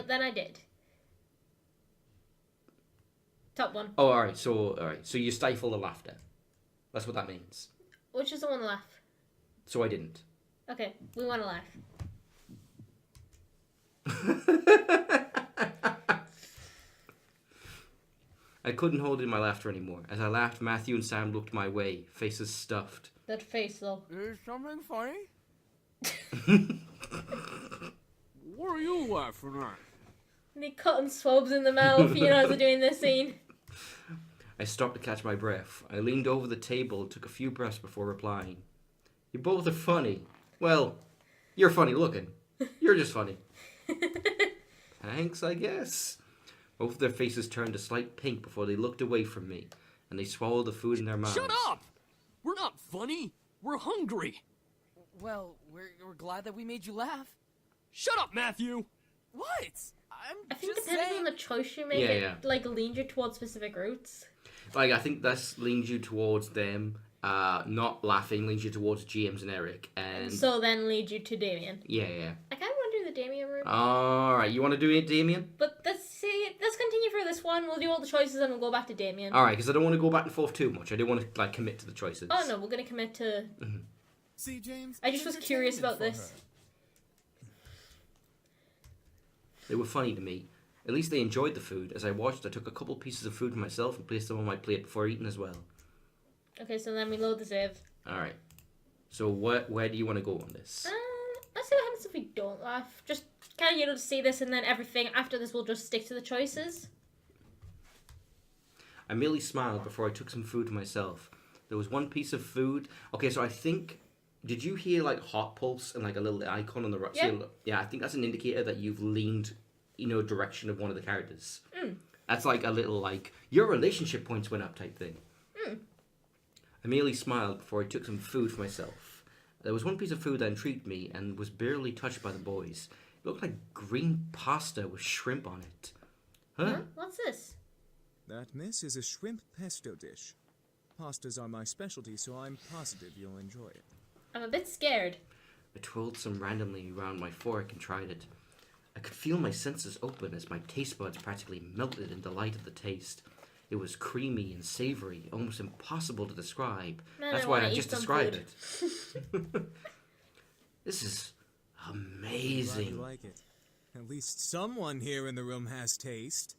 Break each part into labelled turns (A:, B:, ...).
A: but then I did. Top one.
B: Oh, all right. So you stifle the laughter. That's what that means.
A: Which is the one to laugh?
B: So I didn't.
A: Okay, we want to laugh.
B: I couldn't hold in my laughter anymore. As I laughed, Matthew and Sam looked my way, faces stuffed.
A: That face, though.
C: Is something funny? What are you laughing at?
A: And they cutting swabs in the mouth, you know, as they're doing this scene.
B: I stopped to catch my breath. I leaned over the table, took a few breaths before replying. You both are funny. Well, you're funny looking. You're just funny. Thanks, I guess. Both of their faces turned a slight pink before they looked away from me, and they swallowed the food in their mouths.
C: Shut up! We're not funny. We're hungry.
D: Well, we're glad that we made you laugh.
C: Shut up, Matthew!
D: What?
A: I think
D: just
A: depending
D: saying...
A: on the choice you make, it like leans you towards specific routes.
B: Like, I think this leans you towards them. Not laughing leads you towards James and Eric, and
A: so then leads you to Damien.
B: Yeah.
A: I kind of want to do the Damien route.
B: All right, you want to do it, Damien?
A: But let's continue for this one. We'll do all the choices and we'll go back to Damien.
B: All right, because I don't want to go back and forth too much. I don't want to commit to the choices.
A: Oh no, we're gonna commit to.
B: Mm-hmm.
E: See, James.
A: I just was curious about this.
B: They were funny to me. At least they enjoyed the food. As I watched, I took a couple pieces of food for myself and placed them on my plate before eating as well.
A: Okay, so then we load the save.
B: All right. So where do you want to go on this?
A: Let's see what happens if we don't laugh. Just kind of, to see this and then everything after this we'll just stick to the choices.
B: I merely smiled before I took some food for myself. There was one piece of food. Okay, so I think... Did you hear, hot pulse and, a little icon on the right?
A: Yeah.
B: Yeah, I think that's an indicator that you've leaned, direction of one of the characters.
A: Mm.
B: That's a little, your relationship points went up type thing.
A: Mm.
B: I merely smiled before I took some food for myself. There was one piece of food that intrigued me and was barely touched by the boys. It looked like green pasta with shrimp on it. Huh?
A: What's this?
E: That, miss, is a shrimp pesto dish. Pastas are my specialty, so I'm positive you'll enjoy it.
A: I'm a bit scared.
B: I twirled some randomly around my fork and tried it. I could feel my senses open as my taste buds practically melted in delight of the taste. It was creamy and savory, almost impossible to describe.
A: Man,
B: That's
A: I
B: why
A: wanna
B: I
A: eat
B: just
A: some
B: described
A: food.
B: it. This is
E: Glad
B: amazing.
E: you like it. At least someone here in the room has taste.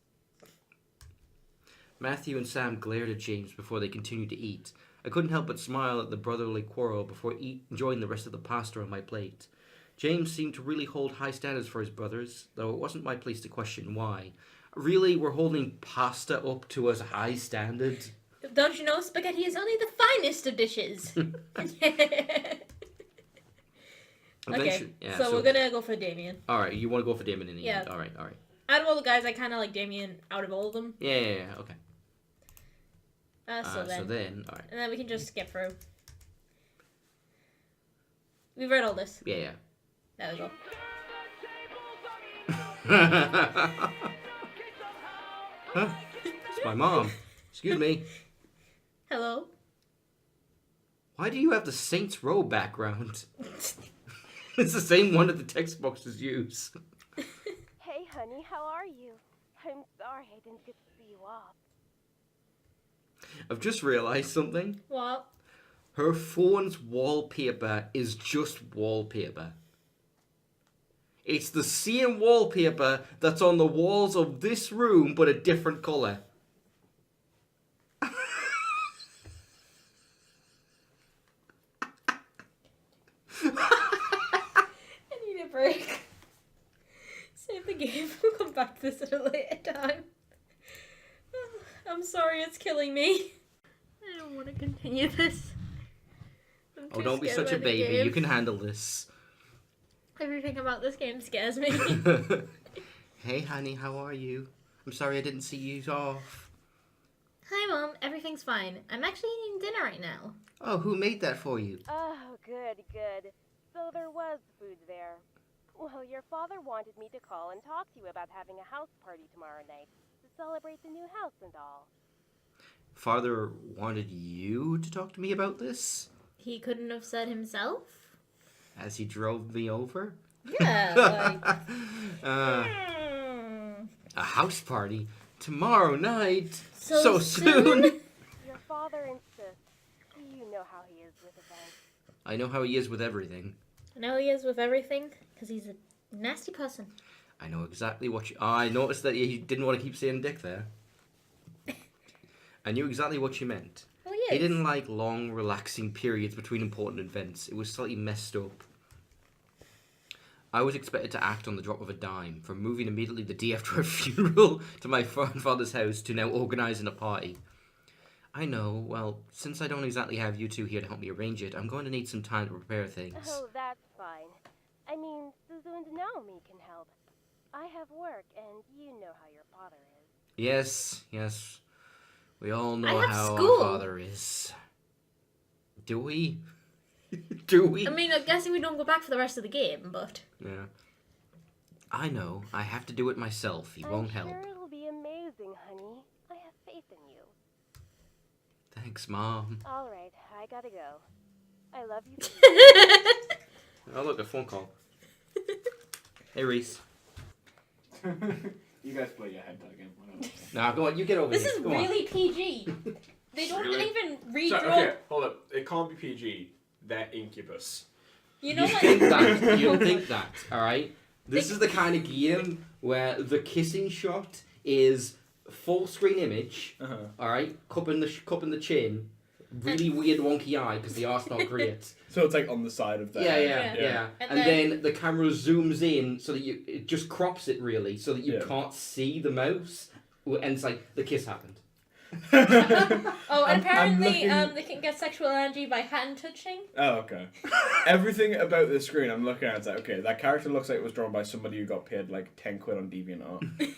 B: Matthew and Sam glared at James before they continued to eat. I couldn't help but smile at the brotherly quarrel before enjoying the rest of the pasta on my plate. James seemed to really hold high standards for his brothers, though it wasn't my place to question why. Really, we're holding pasta up to as high standard?
A: Don't you know spaghetti is only the finest of dishes? Okay,
B: Yeah,
A: so we're gonna go for Damien.
B: Alright, you want to go for Damien in the end?
A: Yeah.
B: Alright.
A: Out of all the guys, I kind of like Damien out of all of them.
B: Yeah, okay.
A: So then,
B: alright.
A: and then we can just skip through. We've read all this.
B: Yeah.
A: There we go.
B: Huh? It's my mom. Excuse me.
A: Hello?
B: Why do you have the Saints Row background? It's the same one that the text boxes use.
F: Hey, honey, how are you? I'm sorry I didn't get to see you off.
B: I've just realised something.
A: What?
B: Her phone's wallpaper is just wallpaper. It's the same wallpaper that's on the walls of this room, but a different colour.
A: I need a break. Save the game. We'll come back to this at a later time. I'm sorry, it's killing me. I don't want to continue this.
B: Oh, don't be such a baby. You can handle this.
A: Everything about this game scares me.
B: Hey, honey, how are you? I'm sorry I didn't see you off.
A: Hi, Mom. Everything's fine. I'm actually eating dinner right now.
B: Oh, who made that for you?
F: Oh, good, good. So there was food there. Well, your father wanted me to call and talk to you about having a house party tomorrow night to celebrate the new house and all.
B: Father wanted you to talk to me about this?
A: He couldn't have said himself?
B: As he drove me over?
A: Yeah, like...
B: A house party? Tomorrow night?
A: So
B: soon?
F: Your father insists. You know how he is with events.
B: I know how he is with everything.
A: I know he is with everything, because he's a nasty person.
B: I know exactly what you... Oh, I noticed that you didn't want to keep saying dick there. I knew exactly what you meant.
A: Oh, he is.
B: He didn't like long, relaxing periods between important events. It was slightly messed up. I was expected to act on the drop of a dime, from moving immediately the day after a funeral to my father's house to now organising a party. I know, well, since I don't exactly have you two here to help me arrange it, I'm going to need some time to prepare things.
F: Oh, that's fine. I mean, Suzu and Naomi can help. I have work, and you know how your father is.
B: Yes, yes. We all know
A: I have
B: how
A: school.
B: our father is. Do we? Do we?
A: I mean, I'm guessing we don't go back for the rest of the game, but...
B: Yeah. I know. I have to do it myself. He won't help.
F: I'm sure it'll be amazing, honey. I have faith in you.
B: Thanks, Mom.
F: All right, I gotta go. I love you.
B: Oh, look, a phone call. Hey, Reese.
G: You guys play your head tag game. Whatever.
B: Nah, go on. You get over
A: This
B: here.
A: is
B: Go on.
A: really PG. They don't
G: Really?
A: even
G: So,
A: redraw...
G: okay, hold up. It can't be PG. They're Incubus.
A: You know,
B: You
A: like...
B: think that. You think that, alright? This is the kind of game where the kissing shot is full screen image,
G: Uh-huh.
B: alright? Cup in the chin, really weird wonky eye because the art's not great.
G: So it's like on the side of the
B: Yeah.
A: Yeah.
B: And then the camera zooms in so that it just crops it really, so that you
G: Yeah.
B: can't see the mouse, and it's like the kiss happened.
A: Oh, and
G: I'm
A: apparently
G: looking-
A: they can get sexual energy by hand touching.
G: Oh, okay. Everything about the screen I'm looking at is like, okay, that character looks like it was drawn by somebody who got paid like 10 quid on DeviantArt.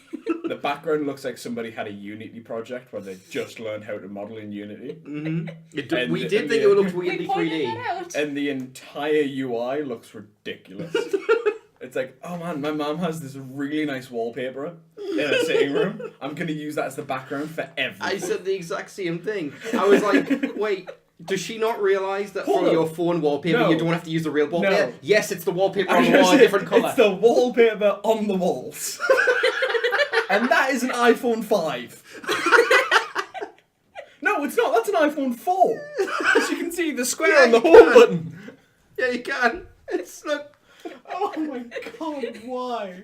G: The background looks like somebody had a Unity project where they just learned how to model in Unity.
B: Mm-hmm.
G: And
B: We
G: the-
B: did
G: and
B: think
G: the-
B: it would look
A: We
B: weirdly
A: pointed
B: 3D.
A: that out.
G: And the entire UI looks ridiculous. It's like, oh man, my mom has this really nice wallpaper in her sitting room. I'm going to use that as the background for everything.
B: I said the exact same thing. I was like, wait, does she not realise that
G: Hold
B: for
G: up.
B: your phone wallpaper
G: No.
B: you don't have to use the real wallpaper?
G: No.
B: Yes, it's the wallpaper
G: I'm
B: on the
G: gonna
B: wall,
G: say
B: different colour.
G: It's the wallpaper on the walls. And that is an iPhone 5. No, it's not. That's an iPhone 4. As you can see, the square
B: Yeah,
G: on the
B: you
G: home
B: can.
G: button.
B: Yeah, you can. It's look.
G: Oh my god, why?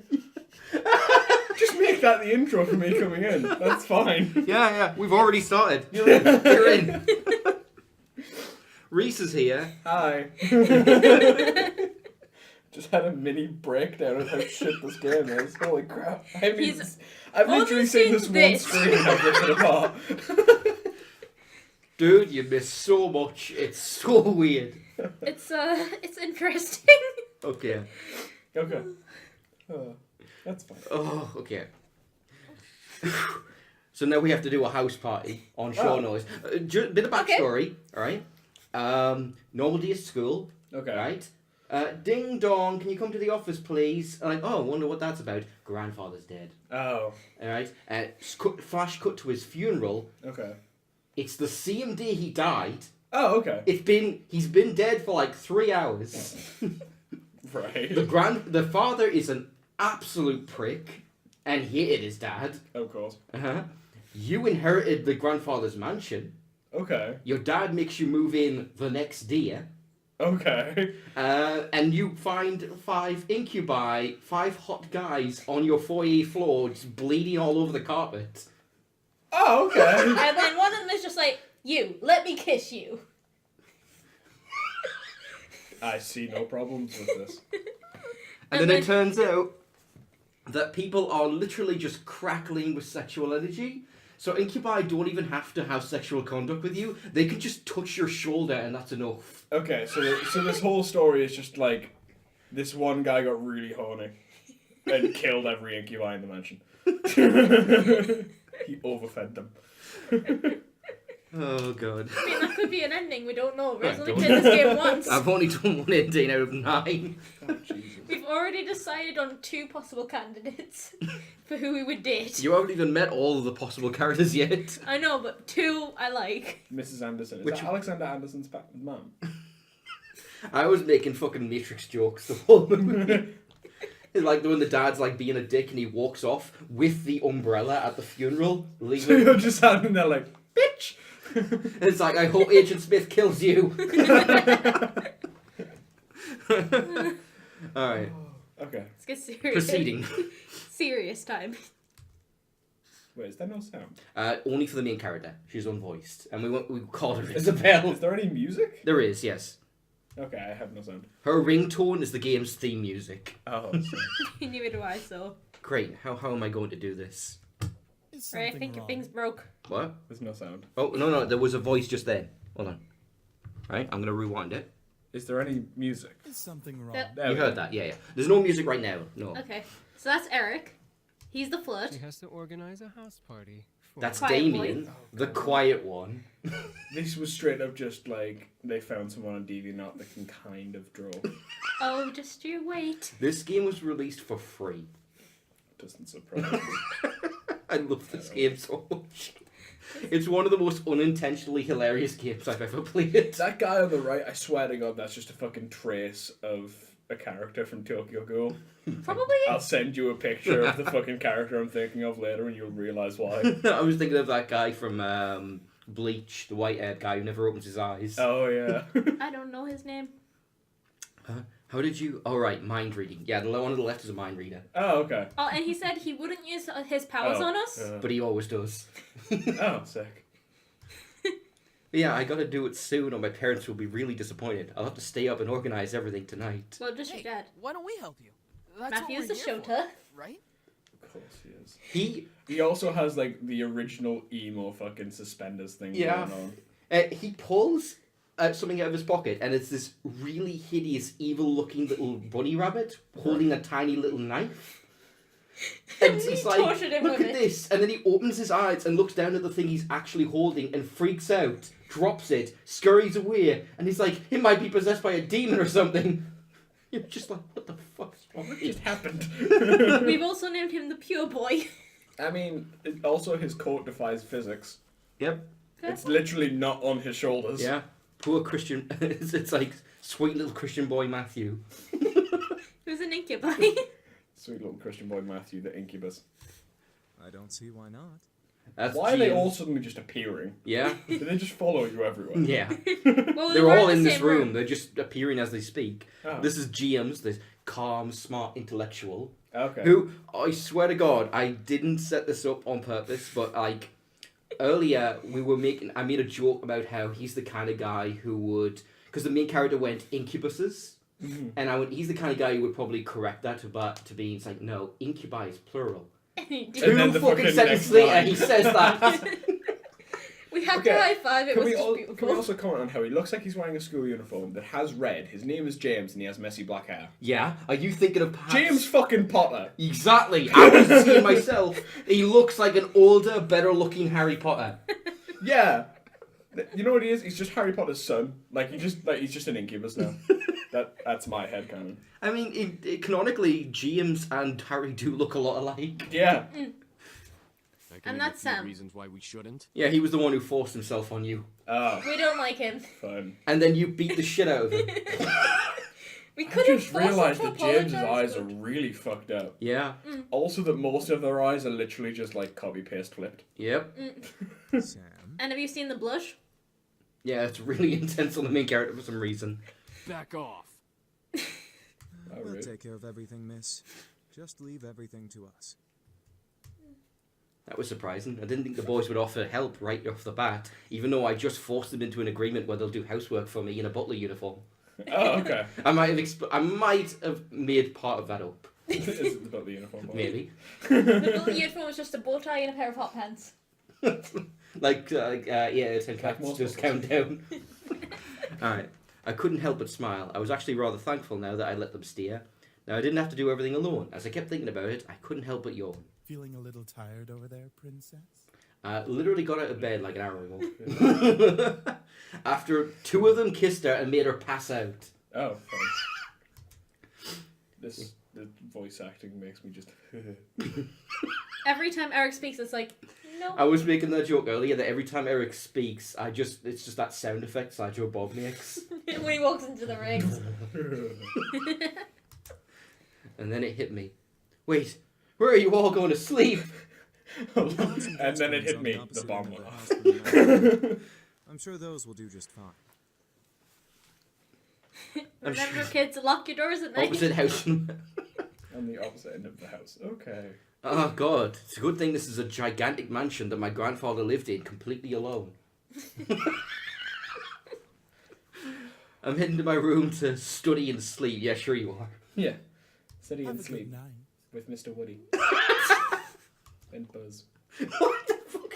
G: Just make that the intro for me coming in. That's fine.
B: Yeah, we've already started. You're in. You're in. Reese is here.
G: Hi. Just had a mini breakdown of how shit this game is. Holy crap. I mean,
A: He's
G: I've
A: only
G: literally seen this
A: seen
G: one
A: this.
G: screen and I've ripped it apart.
B: Dude, you miss so much. It's so weird.
A: It's interesting.
B: Okay.
G: Okay. That's fine.
B: Oh, okay. So now we have to do a house party on show noise. Bit of backstory, alright? Normal day at school,
G: Okay.
B: right? Ding dong, can you come to the office, please? Like, oh, I wonder what that's about. Grandfather's dead.
G: Oh,
B: Alright? Flash cut to his funeral.
G: okay.
B: It's the same day he died.
G: Oh, okay.
B: He's been dead for like 3 hours.
G: Right.
B: The father is an absolute prick and hated his dad.
G: Of course.
B: Uh-huh. You inherited the grandfather's mansion.
G: Okay.
B: Your dad makes you move in the next day.
G: Okay.
B: And you find 5 incubi, 5 hot guys on your foyer floor just bleeding all over the carpet.
G: Oh, okay.
A: And then one of them is just like, you, let me kiss you.
G: I see no problems with this.
B: And then it turns out that people are literally just crackling with sexual energy. So incubi don't even have to have sexual conduct with you. They can just touch your shoulder and that's enough.
G: Okay, so this whole story is just like this one guy got really horny and killed every incubi in the mansion. He overfed them.
B: Oh god.
A: I mean, that could be an ending. We don't know. We've
B: I
A: only
B: don't
A: played this game once.
B: I've only done 1 ending out of 9.
G: Oh, Jesus.
A: We've already decided on 2 possible candidates for who we would date.
B: You haven't even met all of the possible characters yet.
A: I know, but 2 I like.
G: Mrs. Anderson. Is
B: Which-
G: that Alexander Anderson's mum?
B: I was making fucking Matrix jokes the whole movie. Like when the dad's like being a dick and he walks off with the umbrella at the funeral,
G: So
B: leaving.
G: you're just standing there like, bitch!
B: It's like, I hope Agent Smith kills you. Alright,
G: Okay.
A: Let's get serious.
B: proceeding.
A: Serious time.
G: Wait, is there no sound?
B: Only for the main character. She's unvoiced. And we called her Isabel.
G: Is there any music?
B: There is, yes.
G: Okay, I have no sound.
B: Her ringtone is the game's theme music.
G: Oh,
A: Neither do I, so.
B: Great, how am I going to do this?
E: Is
A: Right, I
E: something
A: think your
E: wrong?
A: thing's broke.
B: What?
G: there's no sound.
B: Oh, no, there was a voice just then. Hold on. Right, I'm going to rewind it.
G: Is there any music?
E: Is something wrong?
A: That-
G: There
B: You
G: we
B: heard
G: go.
B: that, yeah. There's no music right now, no.
A: Okay, so that's Eric. He's the
H: She
A: flirt.
H: has to organize a house party. For
B: That's
A: Quiet
B: Damien,
A: boy.
B: the quiet one.
G: This was straight up just like they found someone on DeviantArt that can kind of draw.
A: Oh, just you wait.
B: This game was released for free.
G: Doesn't surprise me.
B: I love this game so much. It's one of the most unintentionally hilarious games I've ever played.
G: That guy on the right, I swear to God, that's just a fucking trace of a character from Tokyo Ghoul.
A: Probably.
G: I'll send you a picture of the fucking character I'm thinking of later and you'll realise why.
B: I was thinking of that guy from Bleach, the white-haired guy who never opens his eyes.
G: Oh, yeah.
A: I don't know his name.
B: How did you... Oh, right, mind reading. Yeah, the one on the left is a mind reader.
G: Oh, okay.
A: Oh, and he said he wouldn't use his powers
G: Oh,
A: on us.
B: But he always does.
G: Oh, sick.
B: But yeah, I gotta do it soon or my parents will be really disappointed. I'll have to stay up and organise everything tonight.
A: Well, just
D: Hey,
A: your dad.
D: why don't we help you? That's
A: Matthew's the
D: what we're here
A: shota.
D: for, right?
G: Of course he is.
B: He
G: also has, like, the original emo fucking suspenders thing
B: Yeah.
G: going on.
B: he pulls something out of his pocket and it's this really hideous, evil-looking little bunny rabbit holding a tiny little knife. And
A: We
B: he's like,
A: tortured him
B: look
A: with
B: at
A: it."
B: this. And then he opens his eyes and looks down at the thing he's actually holding and freaks out, drops it, scurries away, and he's like, it might be possessed by a demon or something. You're just like, what the fuck's wrong with you?
G: It happened.
A: We've also named him the Pure Boy.
G: I mean, also his coat defies physics.
B: Yep.
G: It's literally not on his shoulders.
B: Yeah. Poor Christian. It's like sweet little Christian boy Matthew.
A: Who's an incubi.
G: Sweet little Christian boy Matthew, the incubus.
E: I don't see why not.
B: That's
G: Why are they
B: James.
G: all suddenly just appearing?
B: Yeah.
G: Do they just follow you everywhere?
B: Yeah.
A: Well,
B: They're
A: were
B: all
A: the
B: in this
A: same
B: room. They're just appearing as they speak.
G: Oh.
B: This is James, this calm, smart intellectual.
G: Okay.
B: Who, I swear to God, I didn't set this up on purpose, but like earlier I made a joke about how he's the kind of guy who would, because the main character went incubuses, and I went, he's the kind of guy who would probably correct that to be, it's like, no, incubi is plural.
A: And he did.
G: And then
B: Two
G: the
B: fucking
G: fucking
B: sentences
G: next
B: later,
G: line.
B: he says that.
A: We had
G: Okay,
A: to high five. It
G: Can
A: was
G: we,
A: just
G: can we
A: beautiful.
G: also comment on how he looks like he's wearing a school uniform that has red? His name is James and he has messy black hair.
B: Yeah, are you thinking of perhaps...
G: James fucking Potter!
B: Exactly. I was seeing myself. He looks like an older, better-looking Harry Potter.
G: Yeah! You know what he is? He's just Harry Potter's son. He's just an incubus now. That's my headcanon.
B: I mean, canonically, James and Harry do look a lot alike.
G: Yeah.
C: I can
A: And
C: name a
A: that's
C: few
A: Sam.
C: reasons why we shouldn't.
B: Yeah, he was the one who forced himself on you.
G: Oh,
A: We don't like him.
G: fun.
B: And then you beat the shit out of him.
A: We
G: I
A: could have
G: just
A: forced him
G: realised
A: to
G: that James's
A: apologise,
G: eyes are
A: but-
G: really fucked up.
B: Yeah.
G: Also that most of their eyes are literally just like copy-paste flipped.
B: Yep.
E: Sam?
A: And have you seen the blush?
B: Yeah, it's really intense on the main character for some reason.
C: Back off.
G: Oh,
E: We'll
G: rude.
E: take care of everything, miss. Just leave everything to us.
B: That was surprising. I didn't think the boys would offer help right off the bat, even though I just forced them into an agreement where they'll do housework for me in a butler uniform.
G: Oh, okay.
B: I might have made part of that up.
G: Is it about the uniform?
B: Maybe.
A: The little uniform was just a bow tie and a pair of hot pants.
B: Like 10
G: Like
B: cats
G: most
B: just
G: butlers.
B: count down. Alright. I couldn't help but smile. I was actually rather thankful now that I let them steer. Now, I didn't have to do everything alone. As I kept thinking about it, I couldn't help but yawn.
I: Feeling a little tired over there, princess?
B: Literally got out of bed like an hour ago. After two of them kissed her and made her pass out.
G: Oh, fun. The voice acting makes me just...
A: Every time Eric speaks, it's like, no.
B: I was making that joke earlier that every time Eric speaks, it's just that sound effect Sideshow Bob makes.
A: When he walks into the ring.
B: And then it hit me. Wait, where are you all going to sleep?
G: And then it hit me. The bomb went off.
E: I'm sure those will do just fine.
A: Remember, kids, lock your doors at night.
B: Opposite house.
G: On the opposite end of the house. Okay.
B: Oh god, it's a good thing this is a gigantic mansion that my grandfather lived in completely alone. I'm heading to my room to study and sleep. Yeah, sure you are.
G: Yeah. Study
I: Have
G: and
I: a good
G: sleep
I: night.
G: with Mr. Woody. And Buzz.
B: What the fuck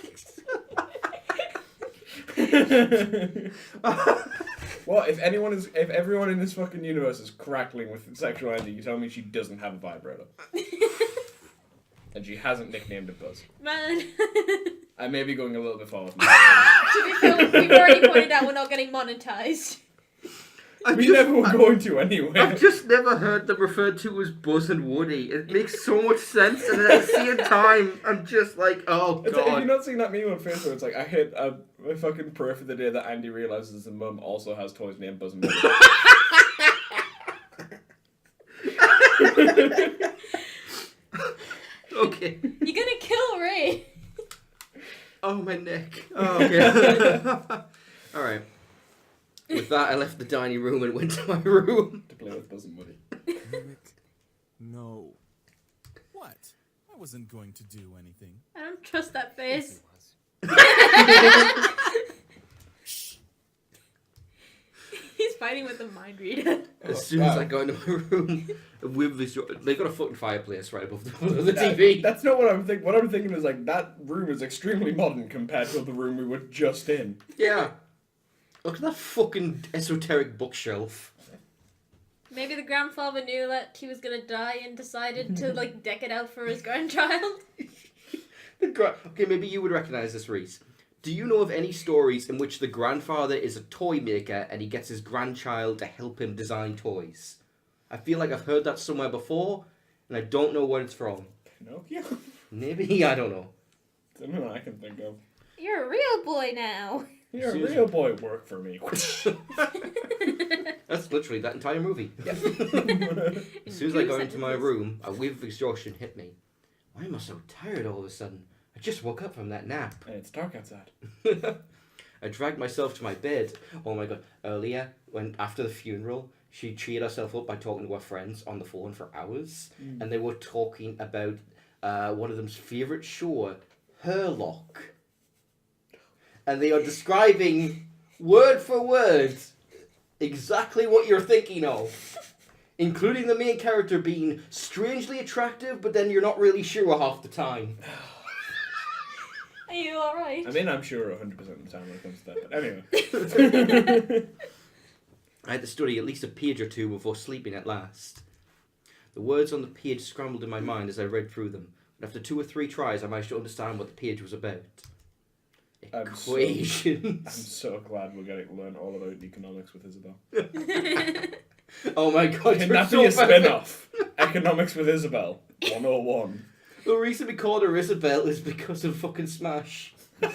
G: Well, if everyone in this fucking universe is crackling with sexual energy, you tell me she doesn't have a vibrator. And she hasn't nicknamed it Buzz.
A: Man.
G: I may be going a little bit far with
A: To be fair, we've already pointed out we're not getting monetized.
G: We never were going to anyway.
B: I've just never heard them referred to as Buzz and Woody. It makes so much sense, and at the same time, I'm just like, oh
G: It's like, have you
B: god.
G: not seen that meme on Facebook? It's like, I hit a fucking prayer for the day that Andy realizes his mum also has toys named Buzz and Woody.
B: Okay.
A: You're gonna kill Ray.
B: Oh, my neck. Oh, okay. Alright. With that, I left the dining room and went to my room.
G: To play with Buzz and Woody.
E: Rick, no. What? I wasn't going to do anything.
A: I don't trust that face. He's fighting with a mind reader.
B: As soon as I got into my room, with this, they got a fucking fireplace right above the TV.
G: That's not what I'm thinking. What I'm thinking is like, that room is extremely modern compared to the room we were just in.
B: Yeah. Look at that fucking esoteric bookshelf.
A: Maybe the grandfather knew that he was gonna die and decided to like deck it out for his grandchild.
B: Okay, maybe you would recognize this, Reese. Do you know of any stories in which the grandfather is a toy maker and he gets his grandchild to help him design toys? I feel like I've heard that somewhere before, and I don't know what it's from.
G: Pinocchio?
B: Maybe, I don't know.
G: Don't know what I can think of.
A: You're a real boy now.
G: You're a
B: Susan.
G: real boy, work for me.
B: That's literally that entire movie. As soon as I got into my room, a wave of exhaustion hit me. Why am I so tired all of a sudden? I just woke up from that nap.
G: And it's dark outside.
B: I dragged myself to my bed. Oh my god. Earlier, after the funeral, she cheered herself up by talking to her friends on the phone for hours. And they were talking about one of them's favourite show, Herlock. And they are describing, word for word, exactly what you're thinking of. Including the main character being strangely attractive, but then you're not really sure half the time.
A: Are you alright?
G: I mean, I'm sure 100% of the time when it comes to that, but anyway.
B: I had to study at least a page or two before sleeping at last. The words on the page scrambled in my mind as I read through them, but after 2 or 3 tries I managed to understand what the page was about. Equations.
G: I'm so glad we're going to learn all about economics with Isabel.
B: Oh my god,
G: Can
B: you're
G: that
B: so
G: be a
B: bad.
G: spin-off? Economics with Isabel. 101.
B: The reason we called her Isabel is because of fucking Smash.
G: They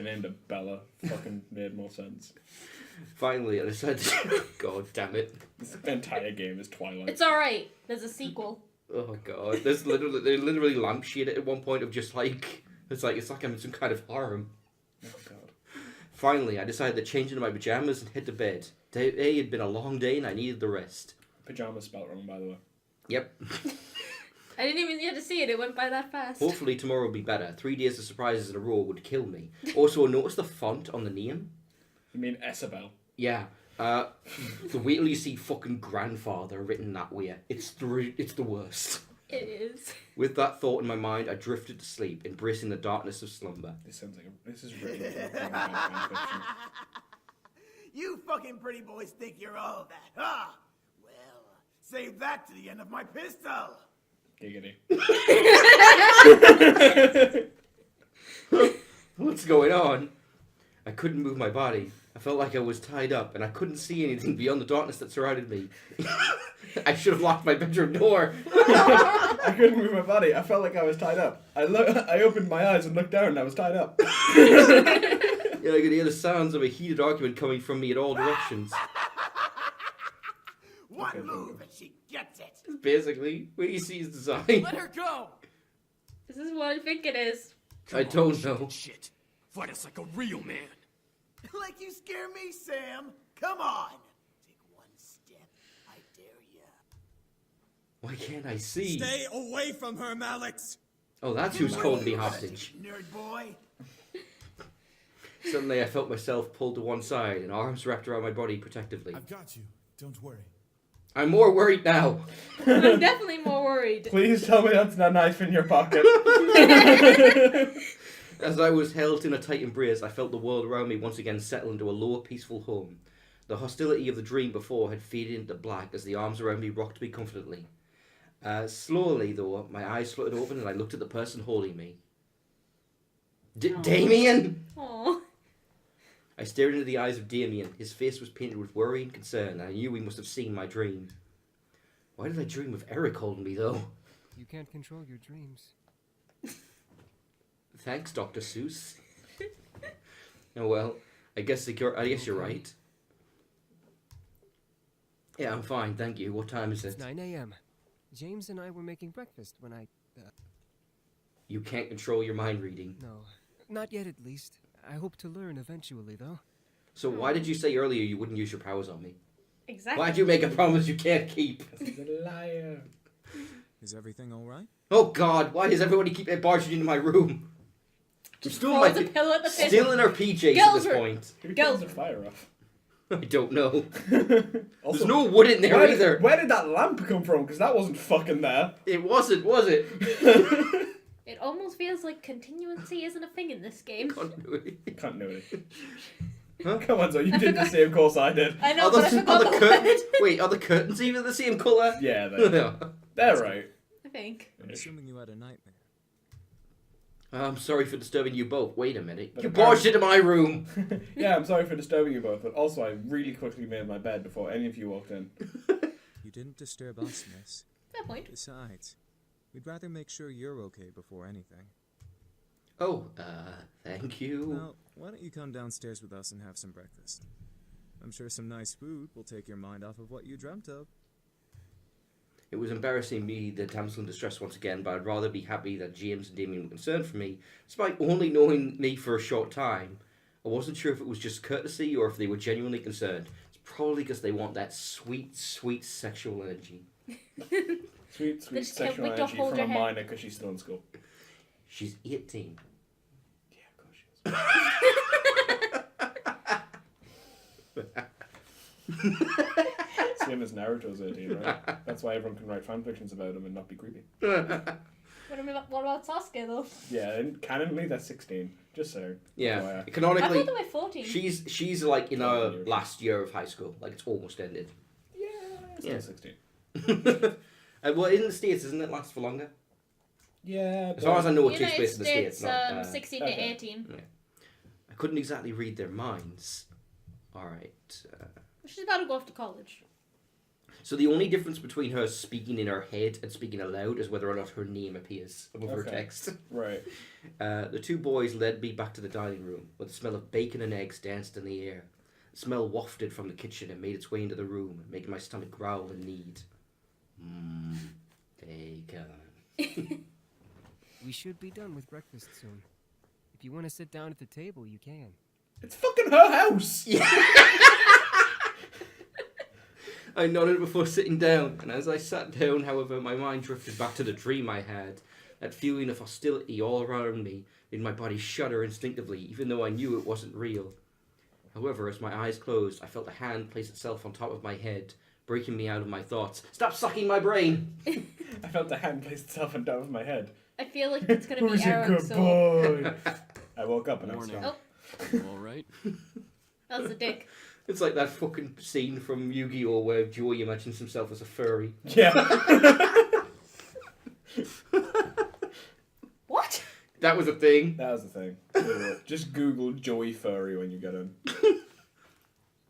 G: named her Bella. Fucking made more sense.
B: Finally, I decided God damn it.
G: This entire game is Twilight.
A: It's alright. There's a sequel.
B: Oh god. They literally lampshade it at one point of just like it's like I'm in some kind of harem.
G: Oh god.
B: Finally, I decided to change into my pajamas and head to bed. Today had been a long day and I needed the rest.
G: Pajamas spelled wrong, by the way.
B: Yep.
A: I didn't even get to see it. It went by that fast.
B: Hopefully tomorrow will be better. 3 days of surprises in a row would kill me. Also, notice the font on the name?
G: You mean Isabel?
B: Yeah. The wait till you see fucking grandfather written that way. It's the worst.
A: It is.
B: With that thought in my mind, I drifted to sleep, embracing the darkness of slumber.
G: This sounds like this is written for a fan fiction.
J: You fucking pretty boys think you're all that, huh? Well, save that to the end of my pistol.
G: Giggity.
B: What's going on? I couldn't move my body. I felt like I was tied up, and I couldn't see anything beyond the darkness that surrounded me. I should have locked my bedroom door.
G: I couldn't move my body. I felt like I was tied up. I opened my eyes and looked down, and I was tied up.
B: Yeah, I could hear the sounds of a heated argument coming from me in all directions.
J: One move and she
B: Basically, when you see his design.
C: Let her go!
A: This is what I think it is.
B: I don't know.
C: Shit. Fight us like a real man.
J: Like you scare me, Sam. Come on. Take one step. I dare ya.
B: Why can't I see?
I: Stay away from her, Malix!
B: Oh, that's who's holding me hostage.
J: Nerd boy.
B: Suddenly I felt myself pulled to one side and arms wrapped around my body protectively.
I: I've got you. Don't worry.
B: I'm more worried now.
A: I'm definitely more worried.
G: Please tell me that's not a knife in your pocket.
B: As I was held in a tight embrace, I felt the world around me once again settle into a lower, peaceful home. The hostility of the dream before had faded into black as the arms around me rocked me comfortably. Slowly, though, my eyes fluttered open and I looked at the person holding me. Damien!
A: Aww.
B: I stared into the eyes of Damien. His face was painted with worry and concern, and I knew he must have seen my dream. Why did I dream of Eric holding me, though?
H: You can't control your dreams.
B: Thanks, Dr. Seuss. Oh well, I guess you're right. Yeah, I'm fine, thank you. What time is it?
H: It's 9 a.m. James and I were making breakfast when I...
B: You can't control your mind reading.
H: No, not yet at least. I hope to learn eventually, though.
B: So why did you say earlier you wouldn't use your powers on me?
A: Exactly.
B: Why'd you make a promise you can't keep?
G: He's a liar.
E: Is everything alright?
B: Oh God, why does everybody keep barging into my room? I'm still,
A: throws a pillow at the face.
B: still in our PJs at
A: Girls
B: this
A: are-
B: point.
G: Who
A: Girls-
G: turns the fire off?
B: I don't know.
G: Also,
B: There's no wood in there either.
G: Where did that lamp come from? Because that wasn't fucking there.
B: It wasn't, was it?
A: It almost feels like continuity isn't a thing in this game.
B: Continuity.
G: Continuity.
B: Huh?
G: Come on, so you did the same course I did.
A: I know,
B: Are
A: but I
B: the,
A: forgot
B: are
A: the
B: the curtains?
A: word.
B: Wait, are the curtains even the same colour?
G: Yeah,
B: No.
G: they're right.
A: I think.
E: I'm assuming you had a nightmare.
B: I'm sorry for disturbing you both. Wait a minute.
G: But
B: You
G: apparently-
B: barged into my room.
G: Yeah, I'm sorry for disturbing you both, but also I really quickly made my bed before any of you walked in.
E: You didn't disturb us, miss.
A: Fair point.
E: Besides, we'd rather make sure you're okay before anything.
B: Oh, thank you.
E: Now, why don't you come downstairs with us and have some breakfast? I'm sure some nice food will take your mind off of what you dreamt of.
B: It was embarrassing me, the damsel in distress once again, but I'd rather be happy that James and Damien were concerned for me, despite only knowing me for a short time. I wasn't sure if it was just courtesy or if they were genuinely concerned. It's probably because they want that sweet, sweet sexual energy.
G: Sweet,
A: They
G: sweet
A: just can't
G: sexual
A: wait to
G: energy
A: hold
G: from
A: your
G: a
A: hand.
G: minor because she's still in school.
B: She's 18.
G: Yeah, of course she is. Same as Naruto's 18, right? That's why everyone can write fanfictions about him and not be creepy.
A: What about Sasuke though?
G: Yeah, and canonly they're 16. Just so.
B: Yeah,
G: FYI.
A: I
B: canonically,
A: thought they were 14.
B: she's like in her last year of high school. Like, it's almost ended.
G: Still
B: Yeah.
G: 16.
B: Well, in the States, doesn't it last for longer?
G: Yeah,
B: As far as I know, it takes
A: United
B: place in the
A: States,
B: States. Not,
A: 16 to
G: okay.
A: 18.
B: I couldn't exactly read their minds. Alright.
A: She's about to go off to college.
B: So the only difference between her speaking in her head and speaking aloud is whether or not her name appears above her
G: Okay.
B: text.
G: Right.
B: The two boys led me back to the dining room, where the smell of bacon and eggs danced in the air. The smell wafted from the kitchen and made its way into the room, making my stomach growl in need. Bacon.
H: We should be done with breakfast soon. If you want to sit down at the table, you can.
G: It's fucking her house!
B: I nodded before sitting down, and as I sat down, however, my mind drifted back to the dream I had. That feeling of hostility all around me made my body shudder instinctively, even though I knew it wasn't real. However, as my eyes closed, I felt a hand place itself on top of my head, breaking me out of my thoughts. Stop sucking my brain!
G: I felt the hand place itself on top of my head.
A: I feel like it's gonna be
G: Who's a
A: Eric,
G: good
A: so
G: boy? I woke up and I was
C: Morning.
G: gone.
C: All right.
A: that was a dick.
B: It's like that fucking scene from Yu-Gi-Oh! Where Joey imagines himself as a furry.
G: Yeah.
A: What?
B: That was a thing.
G: That was the thing. Just Google Joey Furry when you get in.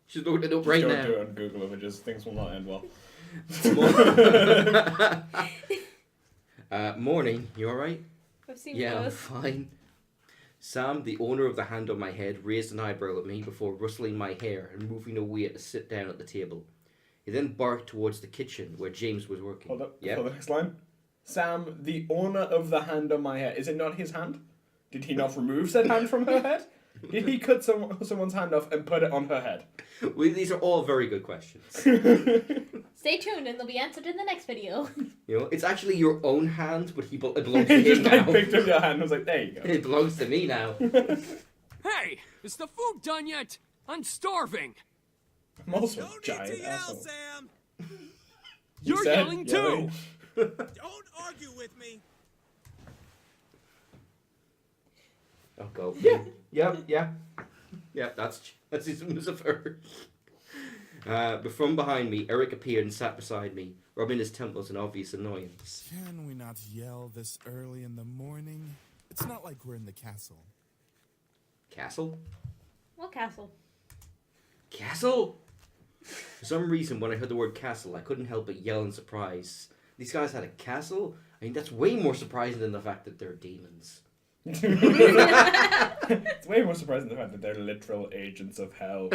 B: She's looking it up
G: Just
B: right
G: don't
B: now.
G: do it on Google images. Things will not end well.
B: Morning, you alright?
A: I've seen
B: Yeah, I'm
A: worse.
B: fine. Sam, the owner of the hand on my head, raised an eyebrow at me before rustling my hair and moving away to sit down at the table. He then barked towards the kitchen where James was working.
G: Hold up.
B: Yep.
G: For the next line. Sam, the owner of the hand on my head. Is it not his hand? Did he not remove said hand from her head? Did he cut someone's hand off and put it on her head?
B: Well, these are all very good questions.
A: Stay tuned and they'll be answered in the next video.
B: You know, it's actually your own hand, but it belongs to
G: He
B: him
G: just like
B: now.
G: picked up your hand and was like, there you go.
B: It belongs to me now.
C: Hey, is the food done yet? I'm starving.
G: I'm also a
I: No need
G: giant
I: to yell,
G: asshole.
I: Sam.
G: You
C: You're
G: said
C: yelling too.
I: Don't argue with me.
B: Oh, go. Yeah. That's his Lucifer. But from behind me, Eric appeared and sat beside me, rubbing his temples in obvious annoyance.
I: Can we not yell this early in the morning? It's not like we're in the castle.
B: Castle?
A: What castle?
B: Castle? For some reason, when I heard the word castle, I couldn't help but yell in surprise. These guys had a castle? I mean, that's way more surprising than the fact that they're demons.
G: It's way more surprising the fact that they're literal agents of hell.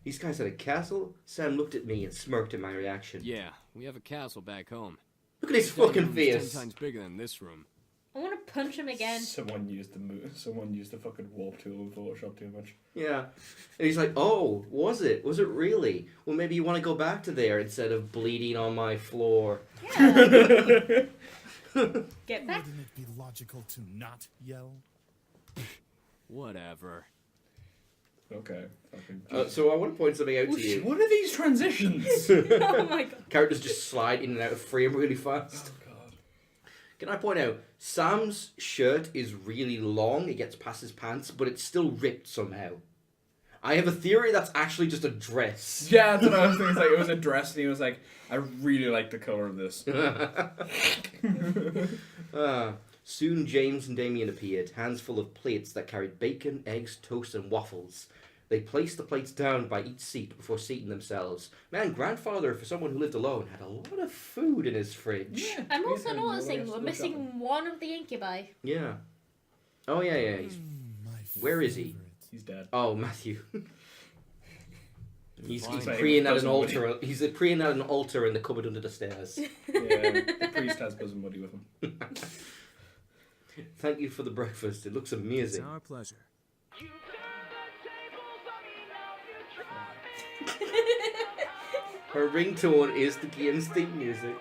B: These guys had a castle? Sam looked at me and smirked at my reaction.
C: Yeah, we have a castle back home.
B: Look at his
C: That
B: fucking
C: room's
B: face.
C: 10 times bigger than this room.
A: I want to punch him again.
G: Someone used the fucking warp tool in Photoshop too much.
B: Yeah. And he's like, oh, was it? Was it really? Well, maybe you want to go back to there instead of bleeding on my floor.
A: Yeah. Get back.
I: Wouldn't it be logical to not yell?
C: Whatever.
G: Okay. Fucking
B: So I want to point something out to you.
G: What are these transitions?
A: Oh my god.
B: Characters just slide in and out of frame really fast.
G: Oh god.
B: Can I point out, Sam's shirt is really long, it gets past his pants, but it's still ripped somehow. I have a theory that's actually just a dress.
G: Yeah, that's what I was thinking. It's like it was a dress, and he was like, "I really like the color of this."
B: Soon James and Damien appeared, hands full of plates that carried bacon, eggs, toast, and waffles. They placed the plates down by each seat before seating themselves. Man, grandfather, for someone who lived alone, had a lot of food in his fridge.
G: Yeah.
A: I'm also
G: Yeah,
A: noticing
G: no,
A: we're
G: no,
A: missing one of the incubi.
B: Yeah. Oh, yeah. He's... Where is he?
G: He's dead.
B: Oh, Matthew. He's
C: Fine.
B: praying at an
G: Bosom buddy.
B: altar. He's praying at an altar in the cupboard under the stairs.
G: Yeah, the priest has bosom buddy with him.
B: Thank you for the breakfast. It looks
E: It's
B: amazing.
E: our pleasure.
B: Her ringtone is the game's theme music.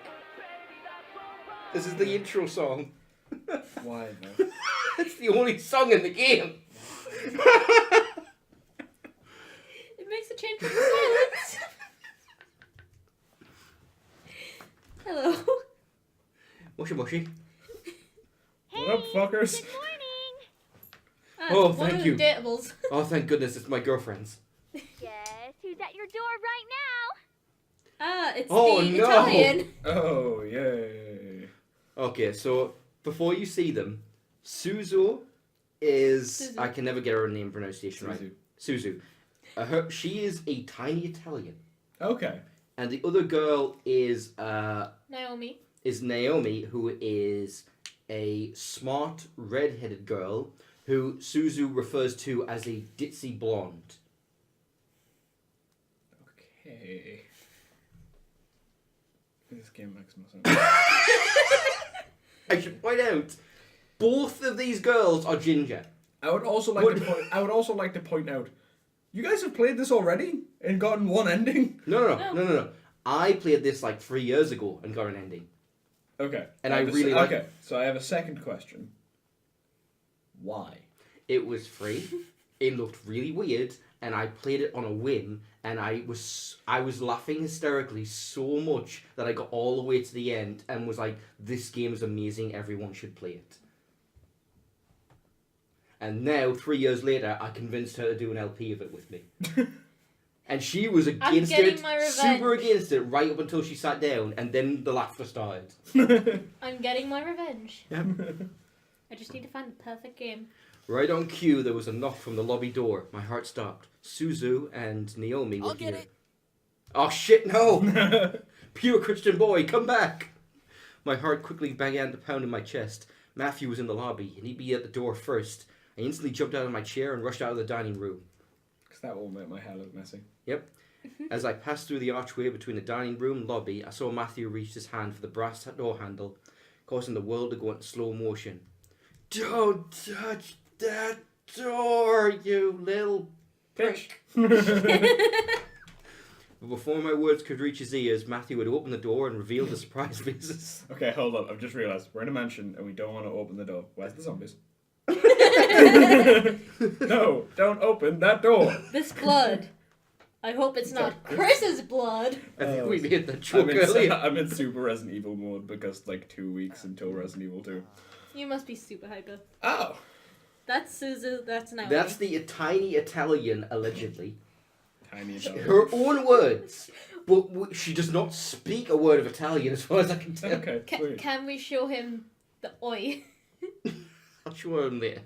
B: This is the intro song.
G: Why though?
B: It's the only song in the game.
A: It makes a change from silence. Hello.
B: Mushy mushy.
G: What up, fuckers?
B: Oh,
A: one
B: thank
A: of
B: you.
A: the dateables.
B: Oh, thank goodness, it's my girlfriend's.
F: Guess who's at your door right now?
A: It's
B: Oh,
A: the
B: no.
A: Italian.
G: Oh, yay.
B: Okay, so before you see them, Suzu is...
A: Suzu.
B: I can never get her name pronunciation right. Suzu. She is a tiny Italian.
G: Okay.
B: And the other girl is
A: Naomi.
B: Naomi, who is a smart red-headed girl who Suzu refers to as a ditzy blonde.
G: Okay. This game makes more sense.
B: I should point out, both of these girls are ginger.
G: I would also like to point out, you guys have played this already and gotten one ending.
B: No. I played this like 3 years ago and got an ending.
G: Okay.
B: And I really like.
G: Okay, so I have a second question. Why?
B: It was free. It looked really weird, and I played it on a whim, and I was laughing hysterically so much that I got all the way to the end and was like, "This game is amazing. Everyone should play it." And now, 3 years later, I convinced her to do an LP of it with me. And she was against
A: getting
B: it,
A: my revenge.
B: super against it, right up until she sat down, and then the laughter started.
A: I'm getting my revenge. I just need to find the perfect game.
B: Right on cue, there was a knock from the lobby door. My heart stopped. Suzu and Naomi were
D: I'll
B: here.
D: get it.
B: Oh shit, no! Pure Christian boy, come back! My heart quickly began to pound in my chest. Matthew was in the lobby, and he'd be at the door first. I instantly jumped out of my chair and rushed out of the dining room.
G: Because that will make my hair look messy.
B: Yep. As I passed through the archway between the dining room and lobby, I saw Matthew reach his hand for the brass door handle, causing the world to go into slow motion. Don't touch that door, you little
G: Bitch.
B: But before my words could reach his ears, Matthew would open the door and reveal the surprise faces.
G: Okay, hold on. I've just realised we're in a mansion and we don't want to open the door. Where's the zombies? No, don't open that door.
A: This blood. I hope it's not Chris's blood.
B: I think we made the joke earlier.
G: I'm in super Resident Evil mode because 2 weeks until Resident Evil 2.
A: You must be super hyper.
G: Oh.
A: That's Suzu, that's Naomi.
B: That's the tiny Italian, allegedly.
G: Tiny Italian.
B: Her own words, but she does not speak a word of Italian as far as I can tell.
G: Okay, sweet.
A: Can we show him the oi?
B: I'll show him later.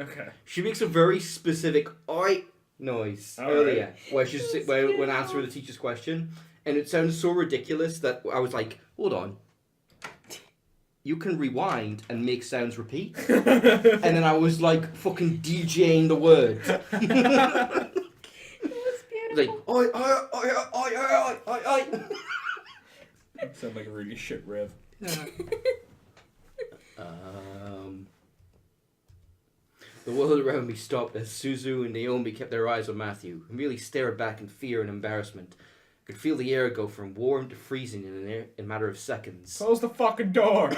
G: Okay.
B: She makes a very specific oi noise earlier, where she's when answering the teacher's question, and it sounds so ridiculous that I was like, hold on. You can rewind and make sounds repeat. And then I was like fucking DJing the word. Like, oi, oi, oi, oi, oi, oi, oi.
G: Sound like a really shit rev.
B: The world around me stopped as Suzu and Naomi kept their eyes on Matthew and really stared back in fear and embarrassment. I could feel the air go from warm to freezing in a matter of seconds.
G: Close the fucking door.